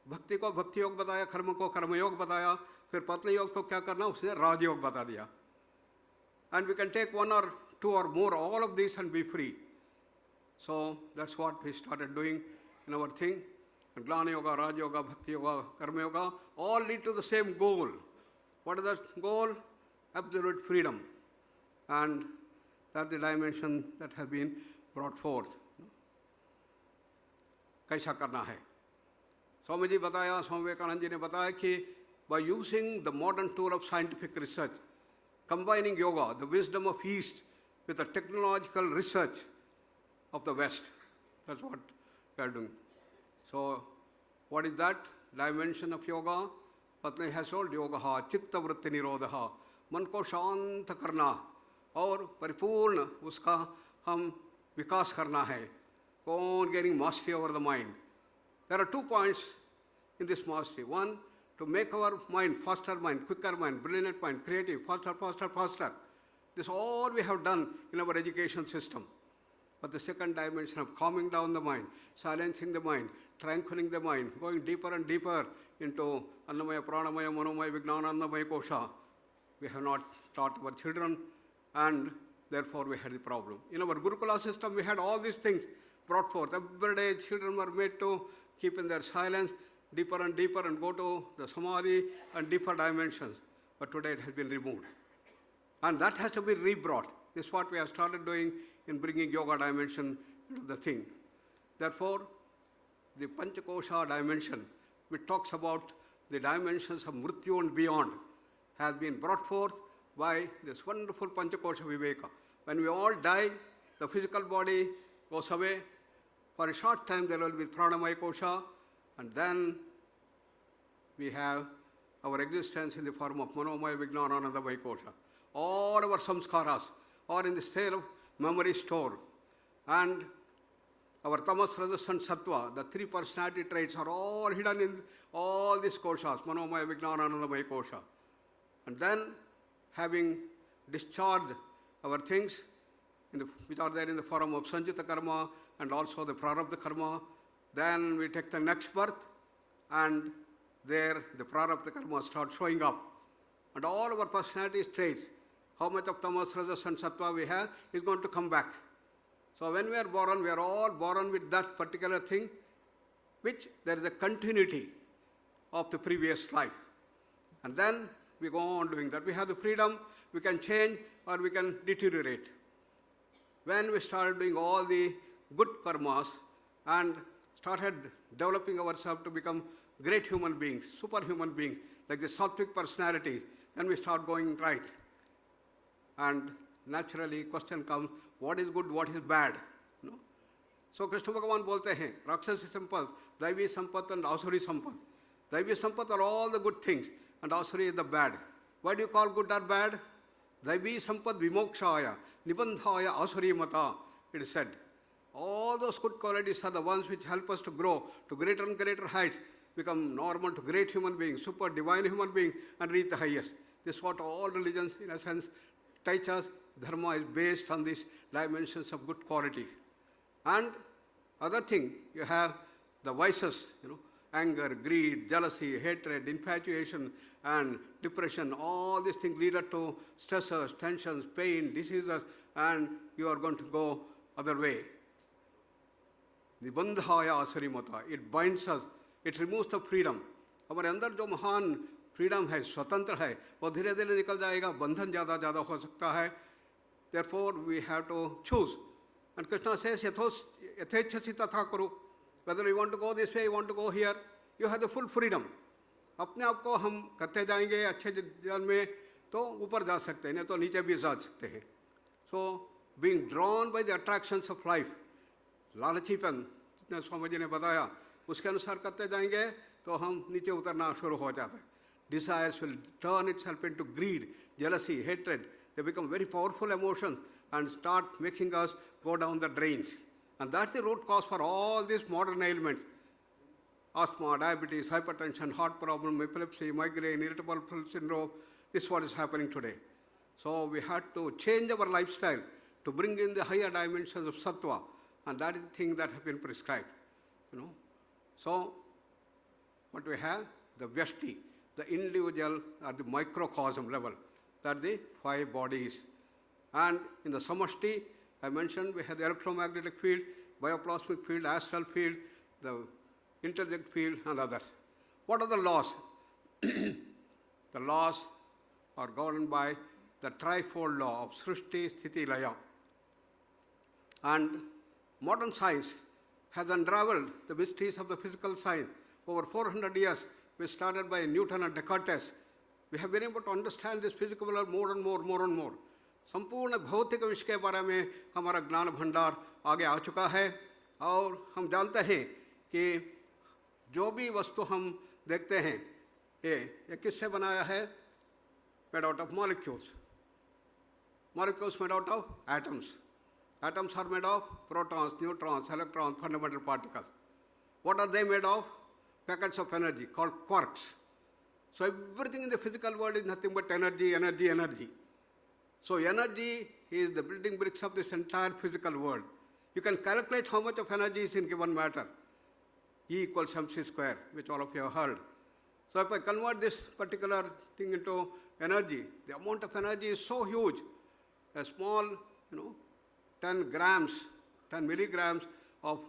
भक्ति को भक्ति योग बताया, कर्म को कर्मयोग बताया, फिर पत्नी योग को क्या करना उसने राजयोग बता दिया. And we can take one or two or more, all of these and be free. So that's what we started doing in our thing. And Jnana Yoga, Raja Yoga, Bhakti Yoga, Karma Yoga, all lead to the same goal. What is that goal? Absolute freedom. And that's the dimension that has been brought forth. कैसा करना है? स्वामी जी बताया, स्वामी विवेकानंद जी ने बताया कि by using the modern tool of scientific research, combining yoga, the wisdom of East, with the technological research of the West. That's what we are doing. So, what is that dimension of yoga? Patni has told yoga, chitta vritti nirodha, मन को शांत करना और परिपूर्ण उसका हम विकास करना है. On getting mastery over the mind. There are 2 points in this mastery. One, to make our mind, faster mind, quicker mind, brilliant mind, creative, faster, faster, faster. This is all we have done in our education system. But the second dimension of calming down the mind, silencing the mind, tranquilizing the mind, going deeper and deeper into Annamaya, Pranamaya, Manomaya, Vijnanandamaya Kosha. We have not taught our children, and therefore we had the problem. In our Gurukula system, we had all these things brought forth. Every day children were made to keep in their silence, deeper and deeper, and go to the samadhi and deeper dimensions. But today it has been removed. And that has to be rebrought. This is what we have started doing in bringing yoga dimension into the thing. Therefore, the Panchakosha dimension, which talks about the dimensions of Mrityu and beyond, has been brought forth by this wonderful Panchakosha Viveka. When we all die, the physical body goes away. For a short time there will be Pranamaya Kosha, and then we have our existence in the form of Manomaya Vijnanandamaya Kosha. All our samskaras are in the state of memory store. And our tamas, rajas and sattva, the 3 personality traits, are all hidden in all these koshas, Manomaya Vijnanandamaya Kosha. And then, having discharged our things, which are there in the form of Sanchita Karma and also the Prarabdha Karma, then we take the next birth, and there the Prarabdha Karma starts showing up. And all our personality traits, how much of tamas, rajas and sattva we have, is going to come back. So when we are all born with that particular thing, which there is a continuity of the previous life. And then we go on doing that. We have the freedom, we can change or we can deteriorate. When we started doing all the good karmas and started developing ourselves to become great human beings, superhuman beings, like the sattvic personalities, then we start going right. And naturally, question comes, what is good, what is bad? You know? So Krishna Bhagavan bolte hain, Rakshasi Sampat, Daivi Sampat and Asuri Sampat. Daivi Sampat are all the good things, and Asuri is the bad. Why do you call good or bad? Daivi Sampat Vimokshaya, Nibandhaya Asuri Mata, it is said. All those good qualities are the ones which help us to grow to greater and greater heights, become normal to great human beings, super divine human beings, and reach the highest. This is what all religions, in a sense, teach us. Dharma is based on these dimensions of good qualities. And other thing, you have the vices, anger, greed, jealousy, hatred, infatuation, and depression. All these things lead to stressors, tensions, pain, diseases, and you are going to go other way. Nibandhaya asarimata. It binds us. It removes the freedom. हमारे अंदर जो महान freedom है, स्वतंत्र है, वो धीरे धीरे निकल जाएगा. बंधन ज़्यादा ज़्यादा हो सकता है. Therefore, we have to choose. And Krishna says, yatechasi tatha kuru. Whether you want to go this way, you want to go here, you have the full freedom. अपने आप को हम करते जाएंगे अच्छे जीवन में तो ऊपर जा सकते हैं, नहीं तो नीचे भी जा सकते हैं. So, being drawn by the attractions of life, लालचीपन जितने स्वामी जी ने बताया, उसके अनुसार करते जाएंगे तो हम नीचे उतरना शुरू हो जाता है. Desires will turn itself into greed, jealousy, hatred. They become very powerful emotions and start making us go down the drains. And that's the root cause for all these modern ailments. Asthma, diabetes, hypertension, heart problem, epilepsy, migraine, irritable bowel syndrome. This is what is happening today. So we had to change our lifestyle to bring in the higher dimensions of sattva. And that is the thing that has been prescribed. So what we have? The Vyashti, the individual at the microcosm level. That are the 5 bodies. And in the Samashti, I mentioned we have the electromagnetic field, bioplasmic field, astral field, the intelligent field, and others. What are the laws? The laws are governed by the trifold law of Srishti, Sthiti, Laya. And modern science has unraveled the mysteries of the physical science. Over 400 years, we started by Newton and Descartes. We have been able to understand this physical world more and more, more and more. संपूर्ण भौतिक विश्व के बारे में हमारा ज्ञान भंडार आगे आ चुका है और हम जानते हैं कि जो भी वस्तु हम देखते हैं ये किससे बनाया है? Made out of molecules. Molecules made out of atoms. Atoms are made of protons, neutrons, electrons, fundamental particles. What are they made of? Packets of energy called quarks. So everything in the physical world is nothing but energy, energy, energy. So energy is the building bricks of this entire physical world. You can calculate how much of energy is in given matter. E equals mc square, which all of you have heard. So if I convert this particular thing into energy, the amount of energy is so huge. A small, 10 grams, 10 milligrams of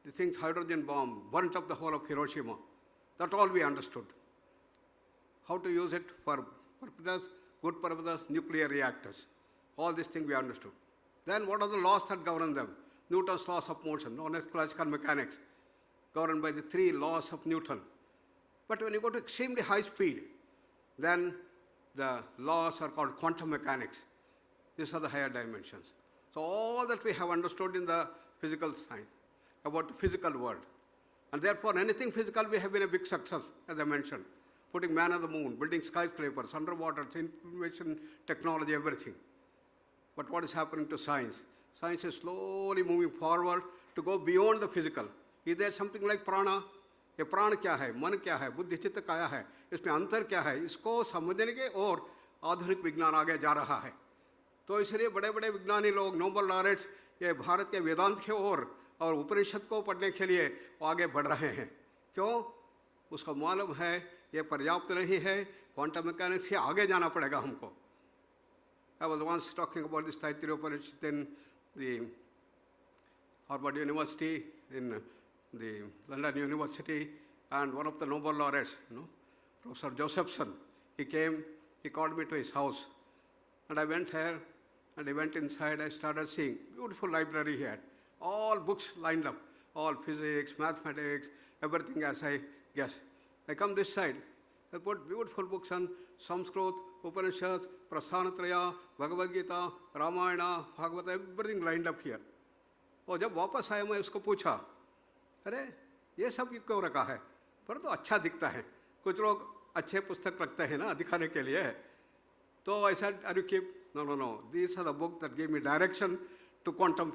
the thing's hydrogen bomb burnt up the whole of Hiroshima. That all we understood. How to use it for purposes, good purposes, nuclear reactors. All these things we understood. Then what are the laws that govern them? Newton's laws of motion, known as classical mechanics, governed by the 3 laws of Newton. But when you go to extremely high speed, then the laws are called quantum mechanics. These are the higher dimensions. So all that we have understood in the physical science about the physical world. And therefore anything physical we have been a big success, as I mentioned. Putting man on the moon, building skyscrapers, underwater, information technology, everything. But what is happening to science? Science is slowly moving forward to go beyond the physical. Is there something like prana? ये प्राण क्या है, मन क्या है, बुद्धि चित्त क्या है, इसमें अंतर क्या है, इसको समझने के और आधुनिक विज्ञान आगे जा रहा है. तो इसलिए बड़े बड़े विज्ञानी लोग, नोबेल लॉरेट्स, ये भारत के वेदांत के और उपनिषद को पढ़ने के लिए आगे बढ़ रहे हैं. क्यों? उसको मालूम है ये पर्याप्त नहीं है, क्वांटम मैकेनिक्स से आगे जाना पड़ेगा हमको. I was once talking about this Taittiriya Upanishad in the Harvard University, in the London University, and one of the Nobel laureates, Professor Josephson, he came, he called me to his house, and I went here, and I went inside, I started seeing beautiful library here, all books lined up, all physics, mathematics, everything as I guess. I come this side, I put beautiful books on Sanskrit, Upanishads, Prasthanatraya, Bhagavad Gita, Ramayana, Bhagavata, everything lined up here. और जब वापस आया मैं उसको पूछा, अरे ये सब क्यों रखा है? पर तो अच्छा दिखता है. कुछ लोग अच्छे पुस्तक रखते हैं ना दिखाने के लिए. तो I said, are you keep? No. These are the books that gave me direction to quantum,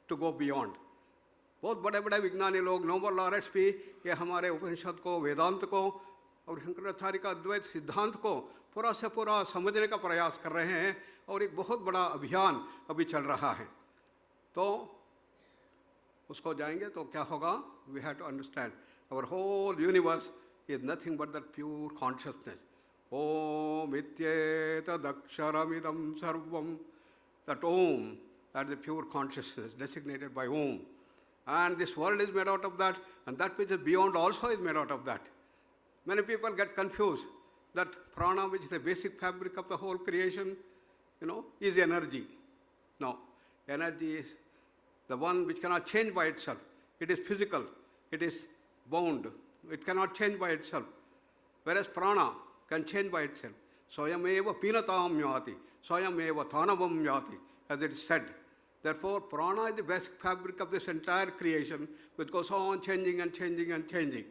to go beyond. बहुत बड़े बड़े विज्ञानी लोग, नोबेल लॉरेट्स भी ये हमारे उपनिषद को, वेदांत को और शंकराचार्य का अद्वैत सिद्धांत को पूरा से पूरा समझने का प्रयास कर रहे हैं और एक बहुत बड़ा अभियान अभी चल रहा है. तो उसको जाएंगे तो क्या होगा? We have to understand our whole universe is nothing but that pure consciousness. Om ityetadaksharamidam sarvam. That Om, that is the pure consciousness designated by Om. And this world is made out of that, and that which is beyond also is made out of that. Many people get confused that prana, which is the basic fabric of the whole creation, is energy. No, energy is the one which cannot change by itself. It is physical, it is bound, it cannot change by itself. Whereas prana can change by itself. Swayam eva pinatam yati, swayam eva thanavam yati, as it is said. Therefore, prana is the basic fabric of this entire creation, which goes on changing and changing and changing.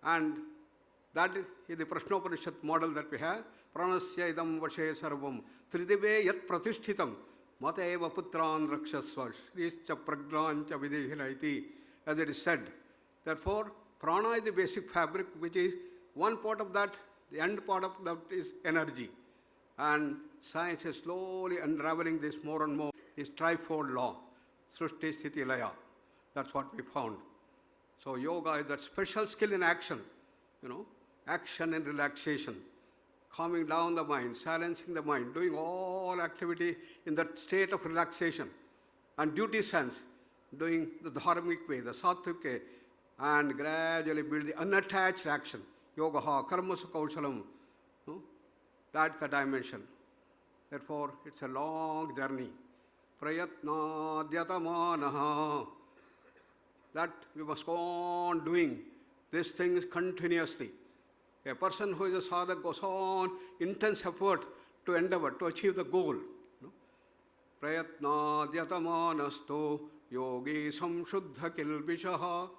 And that is the Prashnopanishad model that we have. Pranasya idam vashe sarvam, tridive yat pratishthitam, mata eva putran rakshasva, shrischa pragnancha videhinaiti, as it is said. Therefore, prana is the basic fabric, which is one part of that, the end part of that is energy. And science is slowly unraveling this more and more. Is trifold law, Srishti, Sthiti, Laya. That's what we found. So yoga is that special skill in action action and relaxation, calming down the mind, silencing the mind, doing all activity in that state of relaxation. And duty sense, doing the dharmic way, the sattvic way, and gradually build the unattached action. Yogaha, karmasu kaushalam. That's the dimension. Therefore, it's a long journey. Prayatna dhyatamanaha. That we must go on doing these things continuously. A person who is a sadhak goes on intense effort to endeavor, to achieve the goal. Prayatna dhyatamanasto yogi samshuddha kilvishaha.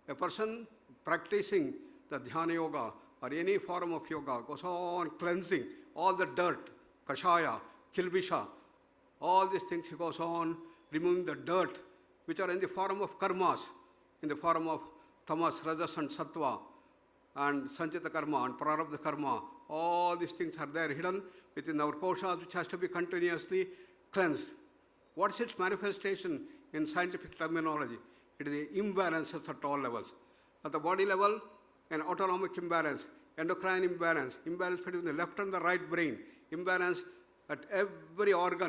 A person practicing the dhyana yoga or any form of yoga goes on cleansing all the dirt, kashaya, kilvisha, all these things he goes on removing the dirt which are in the form of karmas, in the form of tamas, rajas and sattva, and sanchita karma and prarabdha karma. All these things are there hidden within our koshas, which has to be continuously cleansed. What's its manifestation in scientific terminology? It is the imbalances at all levels. At the body level, an autonomic imbalance, endocrine imbalance, imbalance between the left and the right brain, imbalance at every organ,